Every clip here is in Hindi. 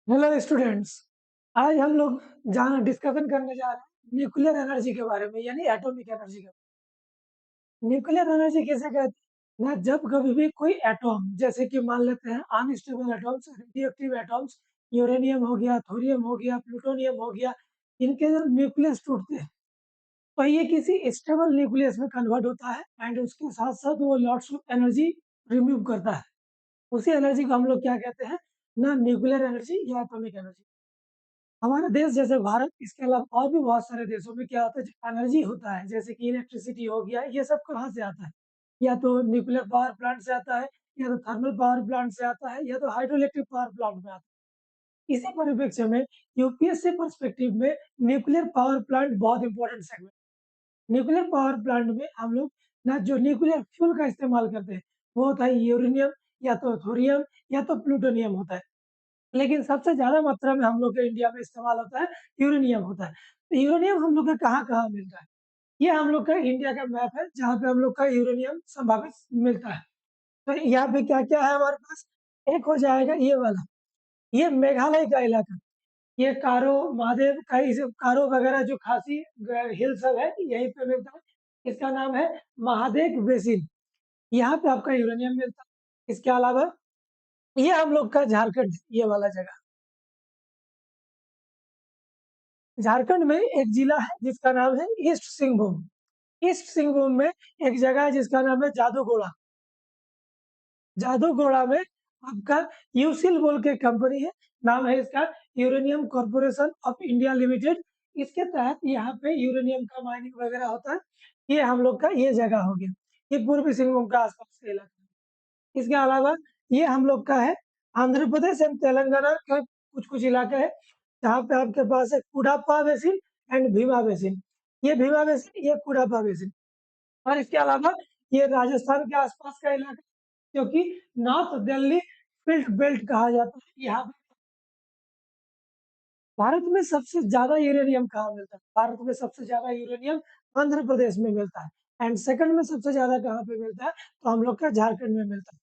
Hello students. आज हम लोग जहाँ डिस्कशन करने जा रहे हैं न्यूक्लियर एनर्जी के बारे में यानी एटॉमिक एनर्जी के। न्यूक्लियर एनर्जी किसे कहते हैं ना, जब कभी भी कोई एटॉम जैसे कि मान लेते हैं unstable atoms, radioactive atoms, uranium हो गया, थोरियम हो गया, प्लूटोनियम हो गया, इनके जब न्यूक्लियस टूटते हैं तो ये किसी स्टेबल न्यूक्लियस में कन्वर्ट होता है एंड उसके साथ साथ वो लॉट्स ऑफ एनर्जी रिमूव करता है। उसी एनर्जी को हम लोग क्या कहते हैं ना, न्यूक्लियर एनर्जी या एटॉमिक एनर्जी। हमारा देश जैसे भारत, इसके अलावा और भी बहुत सारे देशों में क्या होता है, जो एनर्जी होता है जैसे कि इलेक्ट्रिसिटी हो गया, ये सब कहाँ से आता है? या तो न्यूक्लियर पावर प्लांट से आता है, या तो थर्मल पावर प्लांट से आता है, या तो हाइड्रो इलेक्ट्रिक पावर प्लांट में आता है। इसी परिप्रेक्ष्य में यूपीएससी पर्सपेक्टिव में न्यूक्लियर पावर प्लांट बहुत important segment. Nuclear power plant में हम लोग ना जो न्यूक्लियर फ्यूल का इस्तेमाल करते हैं वो होता है यूरेनियम, या तो थोरियम, या तो प्लूटोनियम होता है। लेकिन सबसे ज़्यादा मात्रा में हम लोग के इंडिया में इस्तेमाल होता है, यूरेनियम होता है। तो यूरेनियम हम लोग का कहाँ-कहाँ मिलता है? ये हम लोग का इंडिया का मैप है, जहाँ पे हम लोग का यूरेनियम संभावित मिलता है। तो यहाँ पे क्या-क्या है हमारे पास? एक हो जाएगा ये वाला, ये मेघालय का इलाका। ये कारो महादेव का ये सब कारो वगैरह जो खासी हिल सब है, यहीं पे मिलता है। इसका नाम है महादेव बेसिन। यहाँ पे आपका यूरेनियम मिलता है। इसके अलावा ये हम लोग का झारखंड, ये वाला जगह। झारखंड में एक जिला है जिसका नाम है ईस्ट सिंहभूम। ईस्ट सिंहभूम में एक जगह है जिसका नाम है जादूगोड़ा। जादूगोड़ा में आपका यूसिल बोल के कंपनी है, नाम है इसका uranium corporation of India limited. इसके तहत यहाँ पे यूरेनियम का माइनिंग वगैरह होता है। ये हम लोग का ये जगह हो गया, ये पूर्वी सिंहभूम का आसपास का इलाका है। इसके अलावा ये हम लोग का है आंध्र प्रदेश एंड तेलंगाना का कुछ कुछ इलाका है, जहाँ पे आपके पास है Cuddapah basin and Bhima basin. ये भीमा बेसिन, ये कुडापा बेसिन। और इसके अलावा ये राजस्थान के आसपास का इलाका, जो कि नॉर्थ दिल्ली सिल्ट बेल्ट कहा जाता है। यहाँ पे भारत में सबसे ज्यादा यूरेनियम कहाँ मिलता है? भारत में सबसे ज्यादा यूरेनियम आंध्र प्रदेश में मिलता है एंड सेकंड में सबसे ज्यादा कहाँ पे मिलता है? तो हम लोग का झारखंड में मिलता है।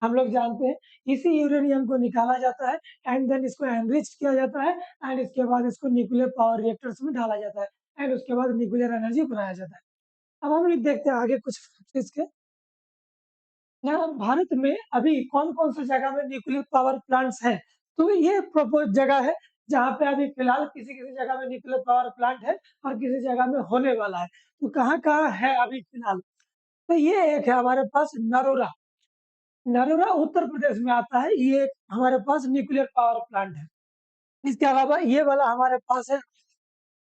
हम लोग जानते हैं इसी यूरेनियम को निकाला जाता है एंड देन इसको एनरिच किया जाता है एंड इसके बाद इसको न्यूक्लियर पावर रिएक्टर्स में डाला जाता है एंड उसके बाद न्यूक्लियर एनर्जी बनाया जाता है। अब हम लोग देखते हैं आगे कुछ इसके ना, भारत में अभी कौन-कौन सी जगह में न्यूक्लियर पावर प्लांट्स हैं? तो ये प्रपोज़ जगह है, जहाँ पे अभी फिलहाल किसी-किसी जगह में न्यूक्लियर पावर प्लांट है और किसी जगह में होने वाला है। तो कहाँ-कहाँ है अभी फिलहाल? तो ये एक है हमारे पास नरोरा। नरोरा उत्तर प्रदेश में आता है, ये एक हमारे पास न्यूक्लियर पावर प्लांट है। इसके अलावा ये वाला हमारे पास है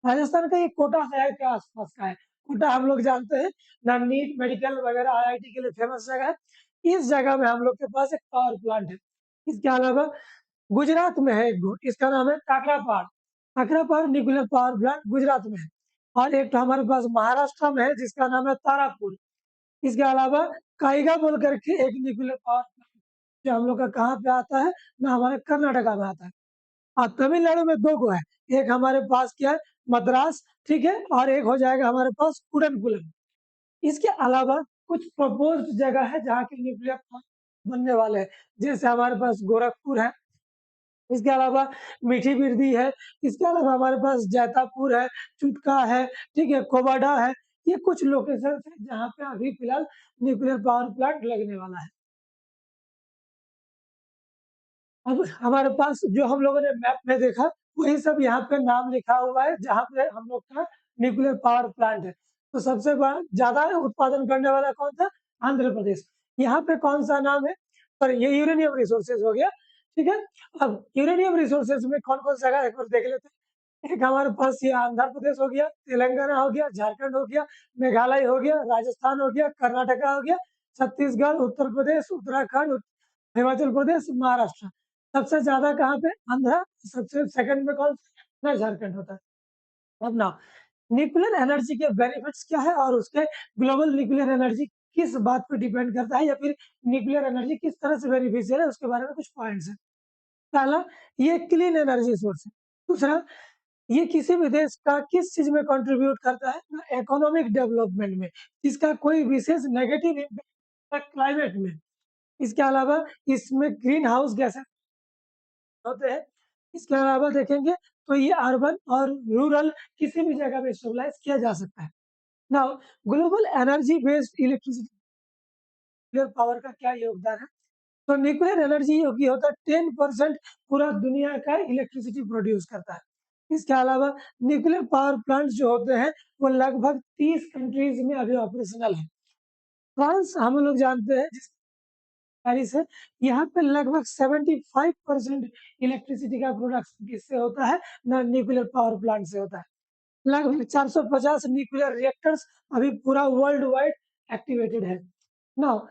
राजस्थान का, ये कोटा शहर के आसपास का है। कोटा हम लोग जानते हैं ना, नीट मेडिकल वगैरह आईआईटी के लिए फेमस जगह है। इस जगह में हम लोग के पास एक पावर प्लांट है। इसके अलावा गुजरात में है एक गो, इसका नाम है काकरापाड़। काकरापाड़ न्यूक्लियर पावर प्लांट गुजरात में है। और एक तो हमारे पास महाराष्ट्र में है जिसका नाम है तारापुर। इसके अलावा काइगा बोल करके एक न्यूक्लियर पावर प्लांट जो हम लोग का कहाँ पे आता है ना, हमारे कर्नाटका में आता है। तमिलनाडु में 2 गो है, एक हमारे पास क्या है मद्रास, ठीक है? और एक हो जाएगा हमारे पास कुडनकुलम। इसके अलावा कुछ प्रपोज्ड जगह है जहाँ के न्यूक्लियर प्लांट बनने वाले हैं, जैसे हमारे पास गोरखपुर है, इसके अलावा मीठी बिरदी है, इसके अलावा हमारे पास जैतापुर है, चुटका है, ठीक है? कोबाडा है। ये कुछ लोकेशंस हैं जहाँ पे अभी फिलहाल न्यूक्लियर पावर प्लांट लगने वाला है। अब हमारे पास जो हम लोगों ने मैप में देखा, वही सब यहाँ पे नाम लिखा हुआ है, जहाँ पे हम लोग का न्यूक्लियर पावर प्लांट है। तो सबसे बड़ा ज़्यादा उत्पादन करने वाला कौन था? आंध्र प्रदेश। यहाँ पे कौन-सा नाम है? पर ये यूरेनियम रिसोर्सेज़ हो गया, ठीक है? अब यूरेनियम रिसोर्सेज़ में कौन-कौन सा जगह है, एक बार देख लेते हैं। एक हमारे पास ये आंध्र प्रदेश हो गया, तेलंगाना हो गया, झारखंड हो गया, मेघालय हो गया, राजस्थान हो गया, कर्नाटका हो गया, छत्तीसगढ़, उत्तर प्रदेश, उत्तराखंड, हिमाचल प्रदेश, महाराष्ट्र। सबसे ज़्यादा कहाँ पे? आंध्र, सबसे सेकंड में कौन ना झारखंड होता है। अब ना न्यूक्लियर एनर्जी के बेनिफिट्स क्या है और उसके ग्लोबल न्यूक्लियर एनर्जी किस बात पे डिपेंड करता है, या फिर न्यूक्लियर एनर्जी किस तरह से बेनिफिशियल है, उसके बारे में कुछ पॉइंट्स हैं। पहला, ये क्लीन एनर्जी सोर्स है। दूसरा, ये किसी भी देश का किस चीज़ में कंट्रीब्यूट करता है? ना इकोनॉमिक डेवलपमेंट में, इसका कोई विशेष नेगेटिव इम्पैक्ट क्लाइमेट में। इसके अलावा इसमें ग्रीन हाउस गैसेस होते हैं, इसके अलावा देखेंगे तो ये अर्बन और रूरल किसी भी जगह पे स्टेबलाइज़ किया जा सकता है। Now global energy based electricity nuclear power का क्या योगदान है? तो न्यूक्लियर एनर्जी जो कि होता है 10% पूरा दुनिया का इलेक्ट्रिसिटी प्रोड्यूस करता है। इसके अलावा न्यूक्लियर पावर प्लांट्स जो होते हैं वो लगभग 30 कंट्रीज़ में अभी ऑपरेशनल है। फ्रांस हम लोग जानते हैं जिस पेरिस है, यहाँ पे लगभग 75% इलेक्ट्रिसिटी का प्रोडक्शन किससे होता है? ना न्यूक्लियर पावर प्लांट से होता है। लगभग 450 न्यूक्लियर रिएक्टर्स अभी पूरा वर्ल्ड वाइड एक्टिवेटेड है। नाउ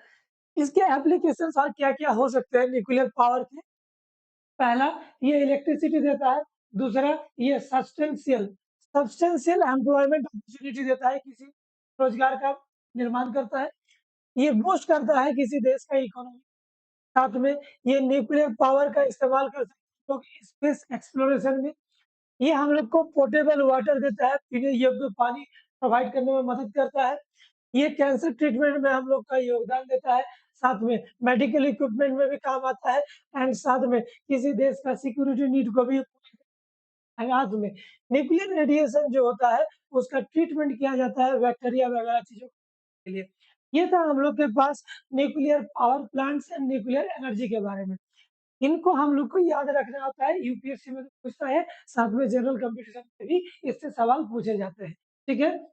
इसके एप्लीकेशंस और क्या-क्या हो सकते हैं न्यूक्लियर पावर के? पहला ये इलेक्ट्रिसिटी देता है, दूसरा ये सब्सटेंशियल एम्प्लॉयमेंट अपॉर्च्युनिटी देता है, किसी रोजगार का निर्माण करता है। ये बूस्ट करता है किसी देश का इकोनॉमी। साथ में ये न्यूक्लियर पावर का इस्तेमाल कर सकते हैं लोग स्पेस एक्सप्लोरेशन में। ये हम लोग को पोर्टेबल वाटर देता है, पीने योग्य पानी प्रोवाइड करने में मदद करता है। ये कैंसर ट्रीटमेंट में हम लोग का योगदान देता है, साथ में मेडिकल इक्विपमेंट में भी काम आता है एंड साथ में किसी देश का सिक्योरिटी नीड को भी आगाज में न्यूक्लियर रेडिएशन जो होता है, उसका ट्रीटमेंट किया जाता है बैक्टीरिया वगैरह चीज़ों के लिए। ये था हम लोग के पास nuclear power plants and nuclear energy के बारे में। इनको हम लोग को याद रखना होता है, यूपीएससी में तो पूछता है, साथ में जनरल कॉम्पिटिशन में भी इससे सवाल पूछे जाते हैं। ठीक है?